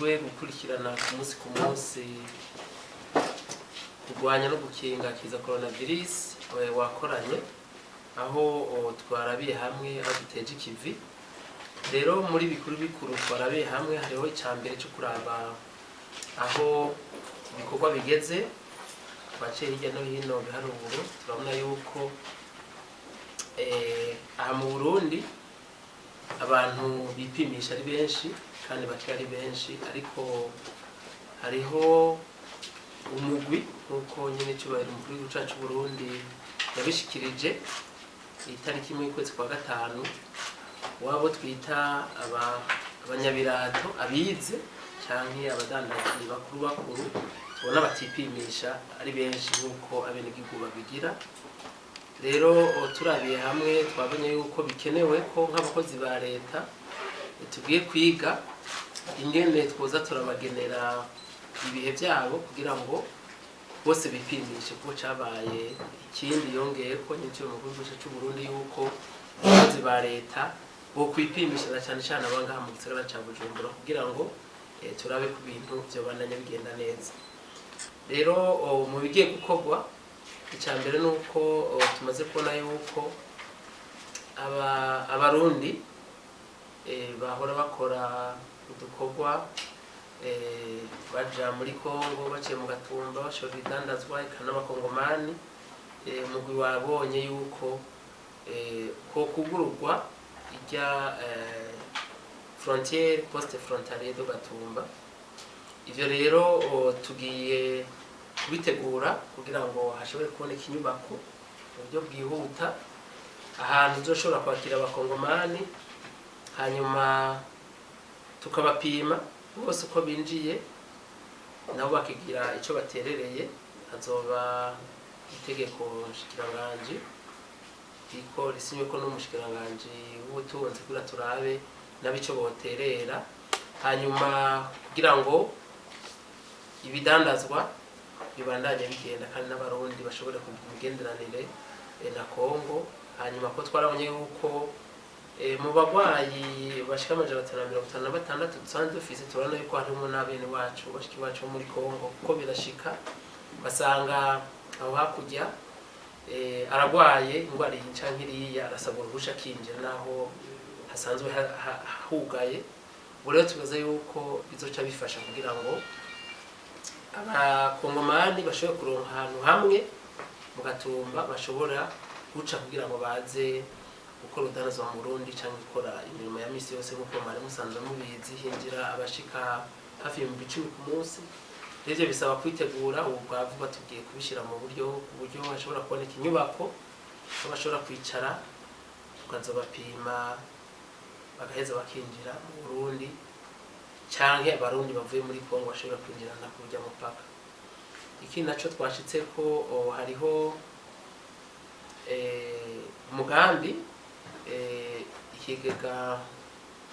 tujejwe gukurikirana ku munsi kurwanya no gukinga kiza coronavirus wakoranye aho twarabiye hamwe aho duteje ikivi. Rero muri bikuru twarabiye hamwe hariho icambere cyo kuraba aho ibikorwa bigeze baciye hirya no hino biharuburo. Turabona yuko aha mu Burundi abantu bipimisha ari benshi kandi bakiri ari benshi, ariko hariho umugwi nkuko nyine cyubahiro umukuru w'igihugu cyacu Burundi yabishikirije itariki imwe y'ukwezi kwa gatanu, wabo twita abanyabirato abize cyangwa abadandaji bakuru tubona batipimisha ari benshi nkuko abenegihugu babigira. Rero turabiye hamwe twabonye yuko bikenewe ko nk'abakozi ba leta tugiye kwiga ingene twoza turabagenera ibihe byabo kugira ngo bose bipimishe, kuko cabaye ikindi yongeye ko nyinshi mu gihugu cyacu Burundi yuko abakozi ba leta bo kwipimisha cyane cyane abangaha mu gisagara ca Bujumbura kugira ngo turabe ku bintu byo bandanya bigenda neza. Rero mu bigiye gukorwa icambere nuko tumaze kubona yuko abarundi bahora bakora udukorwa baja muri Kongo baciye mu Gatumba bashora ibidandazwa n'abakongomani. Umugwi wabonye yuko ko kugururwa ijya frontiere poste frontalier do Gatumba. Ivyo rero tugiye kubitegura kugira ngo hashobore kuboneka inyubako mu buryo bwihuta ahantu uzoshobora kwakira abakongomani, hanyuma tukabapima bose uko binjiye nabo bakigira icyo baterereye. Hazoba itegeko nshikiranganji riko risinywe ko n'umushikiranganji w'ubutunzi kugira turabe nabico boterera, hanyuma kugira ngo ibidandazwa bibandanye bigenda kandi n'abarundi bashobore kugira imigenderanire na Kongo. Hanyuma ko twarabonye yuko mu bagwayi bashika 556 dusanzwe dufise, turabona yuko harimo n'abene wacu bashiki bacu muri Kongo, kuko birashika basanga aho hakurya aragwaye ingwara y'incankiriya arasabwa uruhusha kinjira naho hasanzwe hugaye. Rero tubaza yuko bizoca bifasha kugira ngo abakongomani bashobore kuronka ahantu hamwe mu Gatumba bashobora guca kugira ngo baze gukora udandazwa mu Burundi cyangwa gukora imirimo ya misi yose nk'uko mwari musanzwe mubizi. Hinjira abashika hafi mu 10 ku munsi. Rero bisaba kwitegura, ubu bwavuga tugiye kubishira mu buryo hashobora kuboneka inyubako bashobora kwicara tukazobapima bagaheza bakinjira mu Burundi, cyangwa abarundi bavuye muri Kongo bashobora kwinjirana kujya mupaka. Iki naco twashitse ko hariho umugambi ikigega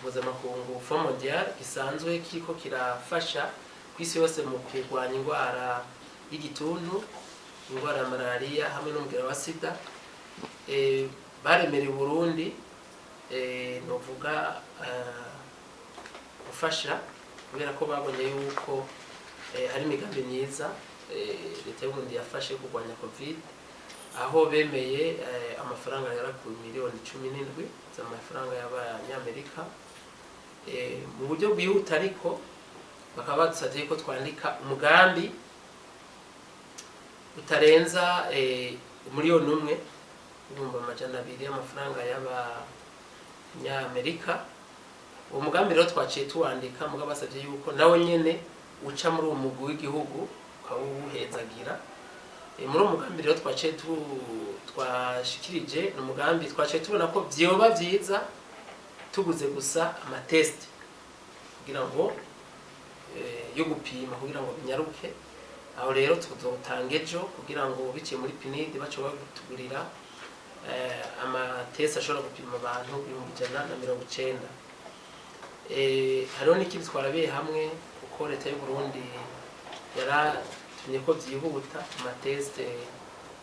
mpuzamakungu Fonds Mondial gisanzwe kiriko kirafasha kw'isi yose mu kurwanya ingwara y'igituntu, ingwara ya malaria hamwe n'umugera wa sida. Baremereye Burundi novuga gufasha kubera ko babonye yuko hari imigambi myiza leta y'Uburundi yafashe kurwanya covid, aho bemeye amafaranga yara ku miliyoni 17 z'amafaranga y'Abanyamerika mu buryo bwihuta, ariko bakaba badusabye ko twandika umugambi utarenza miliyoni 1.2 y'amafaranga y'Abanyamerika. Uwo mugambi rero twaciye tuwandika, mugabo basabye yuko nawe nyene uca muri uwo mugwi w'igihugu ukawuhezagira. Muri uwo mugambi rero twaciye twashikirije n'umugambi twaciye tubona ko vyoba vyiza tuguze gusa amatest kugira ngo yo gupima kugira ngo binyaruke. Aho rero tuzotanga ejo kugira ngo biciye muri PNID baco bagutugurira amatest ashobora gupima abantu 190. Hariho n'ikindi twarabiye hamwe kuko leta y'u Burundi yaratumye ko vyihuta amatest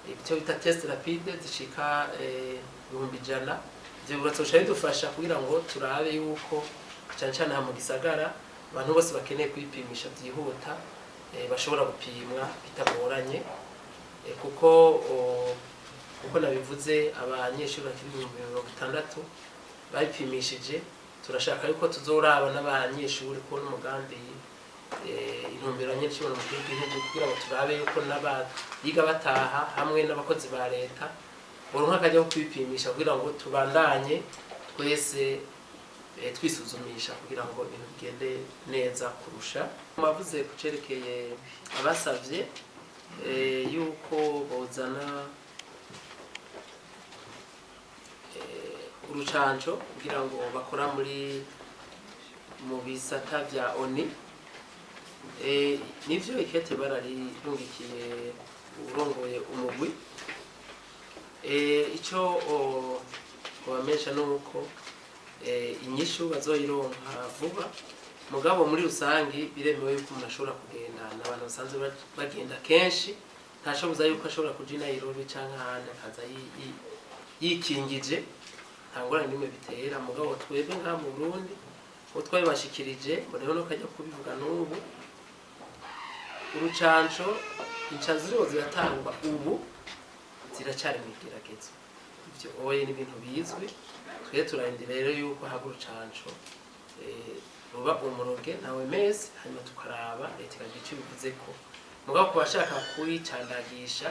ibyo bita test rapide zishika 100. Ivyo bigatosha bidufasha kugira ngo turabe yuko cyane cyane mu gisagara abantu bose bakeneye kwipimisha byihuta bashobora gupimwa bitagoranye kuko uko nabivuze abanyeshuri bakiri 60 babipimishije. Turashaka yuko tuzoraba n'abanyeshuri ko n'umugambi intumbero nyinshi mu gihugu kugira ngo turabe yuko n'abiga bataha hamwe n'abakozi ba leta boronka akajya kwipimisha kugira ngo tubandanye twese twisuzumisha kugira ngo ibintu bigende neza kurusha. Mavuze kucerekeye abasavye yuko bozana urucanco kugira ngo bakora mu bisata vya ONI. Nivyo ikete bararungikiye urongoye umugwi. Ico wamesha nuko inyishu bazoyironka vuba, mugabo muri rusangi biremewe yuko umuntu ashobora kugenda n'abantu basanzwe bagenda kenshi, ntashoboza yuko ashobora kuja Nairobi canke ahandi akaza yikingije, nta ngorane nimwe bitera. Mugabo twebwe nka mu Burundi uwo twabibashikirije boneho no kajya kubivuga n'ubu urucanco incanzo ziriho ziratangwa ubu ziracyari mu igeragezo. Ivyo oye n'ibintu bizwi, twe turarindira rero yuko haba urucanco ruba umuroge nawe mezi, hanyuma tukaraba leta ikagira ico bivuze ko. Mugabo ku bashaka kuyicandagisha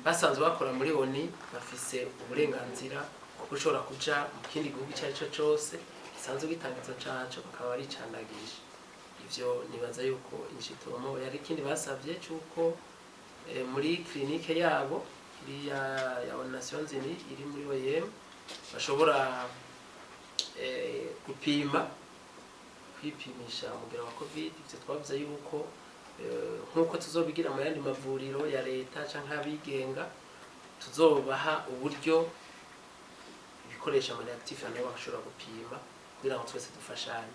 basanzwe bakora muri ONI bafise uburenganzira bwo gushobora kuja mu kindi gihugu icyo ari cyo cyose gisanzwe gitanga izo canco bakaba baricandagisha. Ivyo nibaza yuko inshitomo yari ikindi basavye cyuko muri clinique yabo ya Nations Unies iri muri OIM bashobora kwipimisha umugera wa COVID. Ivyo twavuze yuko nkuko tuzobigira mu yandi mavuriro ya leta canke abigenga, tuzobaha uburyo ibikoresha ama reactif nabo bashobora gupima kugira ngo twese dufashanye.